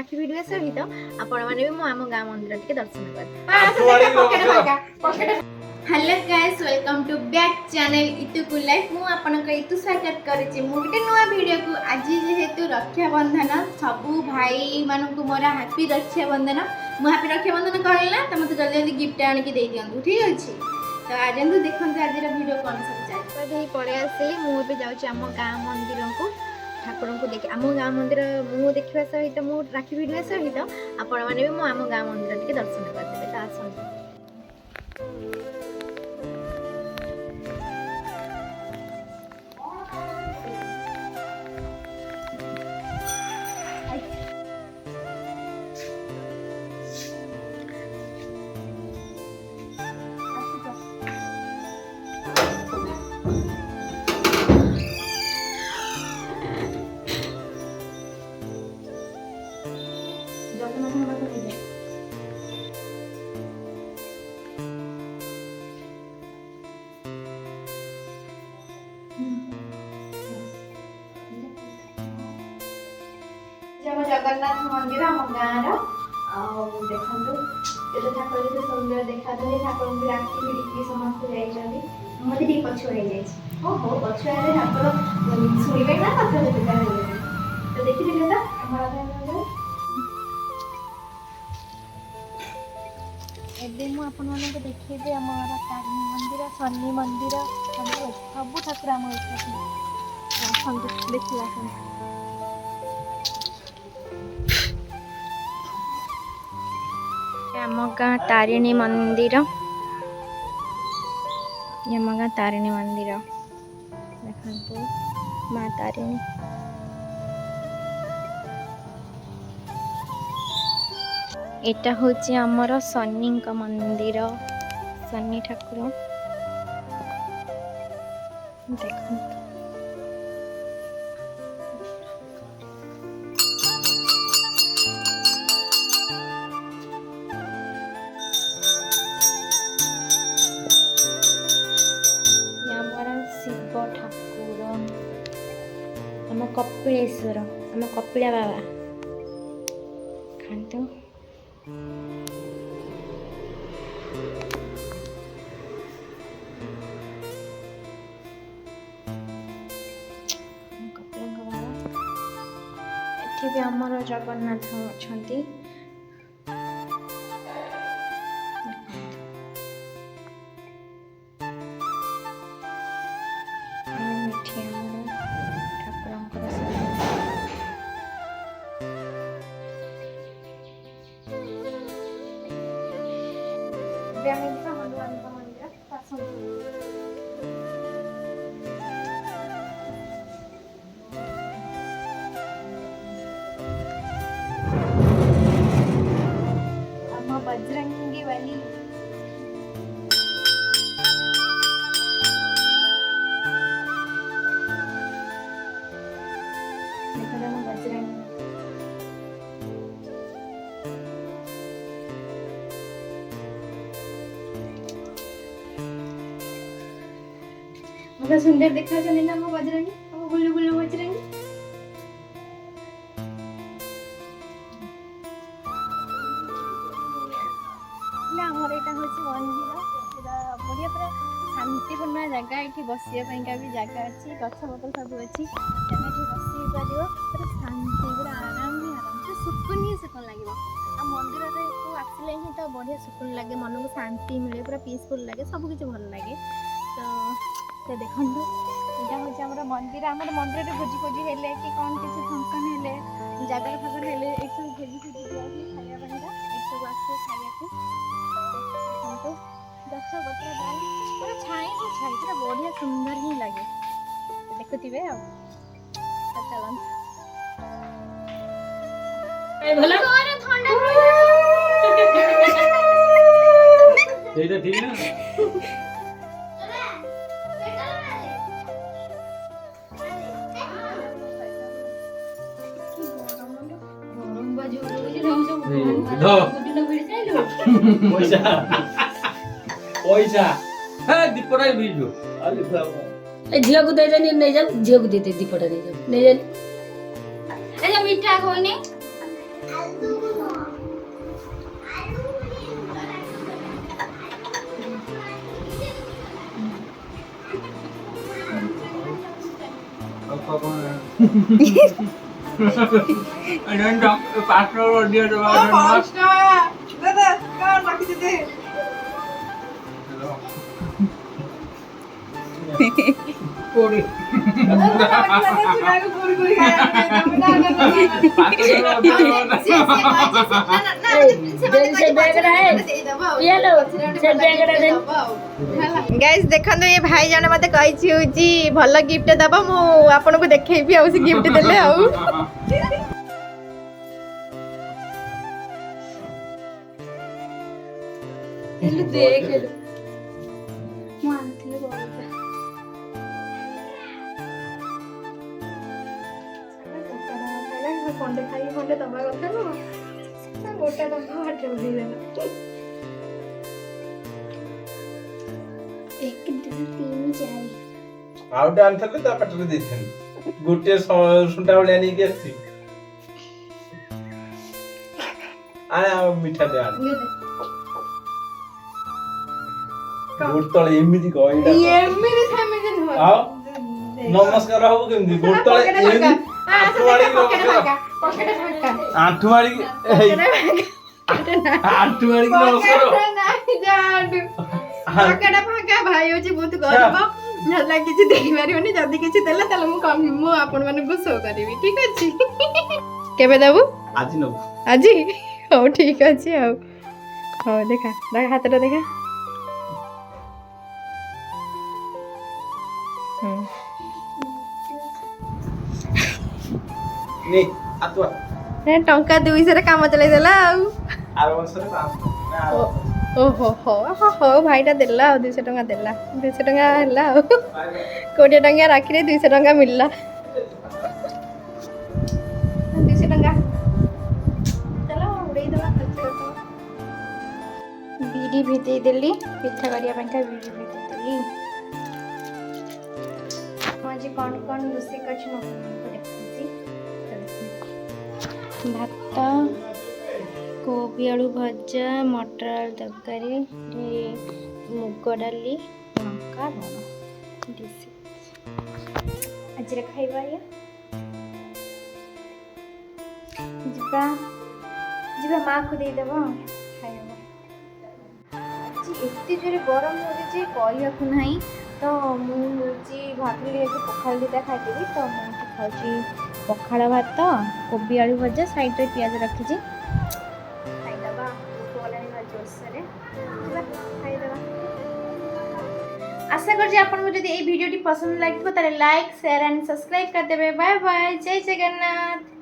राखी video सहित आपण माने भी मो आम गाँ मंदिर टिके दर्शन कर। Hello guys, welcome to back channel इतुकु लाइफ। मु आपनक इतु स्वागत करिछि मु गोटे नवा वीडियो को। आज जेहेतु रक्षा बंधन सबु भाई मानकु मोरा हैप्पी रक्षा बंधन। मु हैप्पी रक्षा बंधन कहला त मते जल्दी जल्दी गिफ्ट आनि के दे दियंतु, ठीक अछि। तो आज देखंतु आज वीडियो कोन सब चाहि पदे पळे आसी। मु बे जाउछि आम गाँ मंदिर को ठाकुर को देखि आम गाँ मंदिर मु देखिबा सहित मु राखी भिडियो सहित आपण माने भी मो आम गाँ मंदिर टिके दर्शन करदेबे। त आसन जगन्नाथ मंदिर आम गाँव देखो ये ठाकुर जो सुंदर देखा ठाकुर को राखी भिड़ी समस्त जाइए मत पछुआ हो पछुआ ठाकुर शुणे ना कथा तो देखिए तो एवं मुझे देखिए आम तारिणी मंदिर शनि मंदिर सब ठाकुर आम देखिए आम गाँ तारिणी मंदिर आम गाँ तारिणी मंदिर देखो माँ तारिणी एटा होची आमर शनि मंदिर शनि ठाकुर देखो शिव ठाकुर आम कपिलेश्वर आम कपिला बाबा खातु एठी भी आमर जगन्नाथ अछंती बजरंगी वाली बजरंगी मतलब सुंदर देखा ना मो बजरंगी गुल्लू गुल्लू बजरंगी आमर यहाँ हूँ मंदिर बढ़िया पूरा शांतिपूर्ण जगह ये बसिया भी जगह अच्छी गछपतर सब अच्छी बस पार पूरा शांति पूरा आराम सुकुन ही सुकुन लगे मंदिर को आसले ही तो बढ़िया सुकुन लगे मन को शांति मिले पूरा पीसफुल लगे सब किसी भल लगे तो देखो यहाँ हूँ आम मंदिर मंदिर भोजी भोजी हेले कि कौन किसी फंक्शन हेले जगह फगर हेले ये सब भोजी भोजी दिया खाया पानी ये सब आसे खाया गछ पत्र डाली पूरा छाई ही छाई पूरा बढ़िया सुंदर ही लगे देखुवे पैसा दीपटा बीजो झील को दे जानी नहीं जान झील को देते दीपटा नहीं जान नहीं जान मीठा खोने गाइस देखंतु ये भाई जने मते कहिछि होची भल गिफ्ट दबा मु आपन को देखैबी आ से गिफ्ट देले आ एलु देख एलु मु आंथिले बोलता खंडे खाई खंडे दबा କଥା न गोटा दबा हटे उड़ी देना 1 2 3 4 आउटे आनथले ता पटरे देथन गोटे सुंटा भलिया नहीं के आसी आया मिठा दे आन गोट तळे एमिति कहइडा एमिति समिति न आ नमस्कार हो केमति गोट तळे एमिति आठवाड़ी पकेट फाका आठवाड़ी आठवाड़ी नमस्कार नहीं जाडू पकेट फाका भाई होची बहुत गरीब नला किछि देई मारियोनी जदी किछि देला तले मु आपन माने को शो करबी ठीक अछि केबे देबू आज नबु आजी हो ठीक अछि आ हो देखा देख हातटा देखा नी आतवा ए टंका 200 रे काम चलै देला आर वर्षरे 500 ओहो हो हो हो भाईटा देला 200 टंका देला 200 टंका हैला 20 टंका राखिले 200 टंका मिलला 200 टंका चलो उड़ै दवा खर्च करतो बीडी भेटै देली पिठा करिया पंका बीडी भेटै देली आज कौन रोषेई करछि म देखछि भात कोबी आलू भजा मटर आलू तरकारी मुग डाली लंका लुण आज खाइबा या जिबा जिबा माँ को दे देबो खाइबा आज एते जोरे गरम हो जे कहिया को नाही तो मु होची भाबिली जे पखाल दिता खाइबी तो मु खाउची पखाल भात कोबी आलू भजा साइड रे प्याज रखी छी खाइदबा कोलानी भात जोरसरे खाइदबा आशा कर जे आपन को जदी ए वीडियोटी पसंद लागिबो ताले लाइक शेयर एंड सब्सक्राइब कर देबे बाय बाय जय जगन्नाथ।